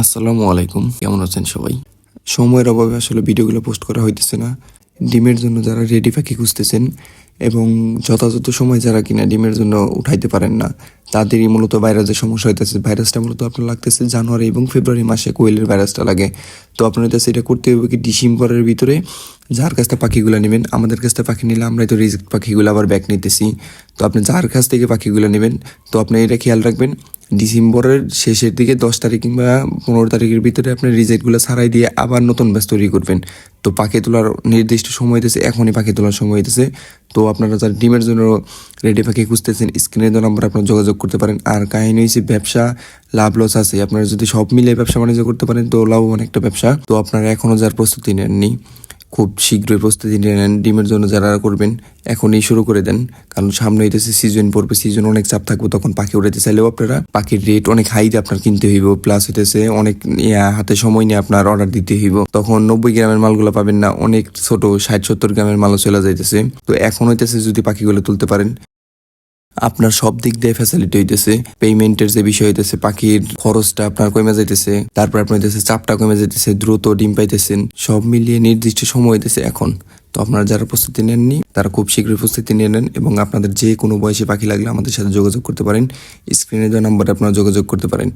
আসসালামু আলাইকুম, কেমন আছেন সবাই? সময়ের অভাবে আসলে ভিডিওগুলো পোস্ট করা হইতেছে না। ডিমের জন্য যারা রেডি পাখি খুঁজতেছেন এবং যথাযথ সময় যারা কিনা ডিমের জন্য উঠাইতে পারেন না, তাদেরই মূলত ভাইরাসের সমস্যা হইতেছে। ভাইরাসটা মূলত আপনার লাগতেছে জানুয়ারি এবং ফেব্রুয়ারি মাসে কোয়েলের ভাইরাসটা লাগে। তো আপনার কাছে এটা করতে হবে কি ডিসেম্বরের ভিতরে যার কাছ থেকে পাখিগুলো নেবেন, আমাদের কাছ থেকে পাখি নিলে আমরাই তো রিজেক্ট পাখিগুলো আবার ব্যাক নিতেছি। তো আপনি যার কাছ থেকে পাখিগুলো নেবেন, তো আপনি এটা খেয়াল রাখবেন ডিসেম্বরের শেষের দিকে 10 তারিখ কিংবা 15 তারিখের ভিতরে আপনি রিজেক্টগুলো ছাড়াই দিয়ে আবার নতুন ব্যাচ তৈরি করবেন। তো পাখি তোলার নির্দিষ্ট সময় হইতেছে, এখনই পাখি তোলার সময় হইতেছে। তো আপনারা যারা ডিমের জন্য রেডি পাখি খুঁজতেছেন, স্ক্রিনে দেওয়া নাম্বার আপনারা যোগাযোগ করতে পারেন। আর কাহিনী হয়েছে ব্যবসা লাভ লস আছে, আপনারা যদি সব মিলে ব্যবসা বাণিজ্য করতে পারেন তো লাভবান একটা ব্যবসা। তো আপনারা এখনও যার প্রস্তুতি নেননি, খুব শীঘ্রই প্রস্তুতি নিয়ে নেন। ডিমের জন্য যারা করবেন এখনই শুরু করে দেন, কারণ সামনে হইতেছে সিজন পড়বে, সিজন অনেক চাপ থাকবে, তখন পাখি উড়াইতে চাইলেও আপনারা পাখির রেট অনেক হাইতে আপনার কিনতে হইব, প্লাস হইতেছে অনেক হাতে সময় নিয়ে আপনার অর্ডার দিতে হইব। তখন 90 গ্রামের মালগুলো পাবেন না, অনেক ছোট 60-70 গ্রামের মালও চলে যাইতেছে। তো এখন হইতেছে যদি পাখিগুলো তুলতে পারেন, আপনার সব দিক দিয়ে ফ্যাসিলিটি হইতেছে। পেমেন্টের যে বিষয় হইতেছে, পাখির খরচটা আপনার কমে যাইতেছে, তারপর আপনার হইতেছে চাপটা কমে যাইতেছে, দ্রুত ডিম পাইতেছেন, সব মিলিয়ে নির্দিষ্ট সময় হইতেছে এখন। তো আপনারা যারা প্রস্তুতি নেননি তারা খুব শীঘ্রই প্রস্তুতি নিয়ে নেন এবং আপনাদের যে কোনো বয়সে পাখি লাগলে আমাদের সাথে যোগাযোগ করতে পারেন। স্ক্রিনে দেওয়া নাম্বারে আপনারা যোগাযোগ করতে পারেন।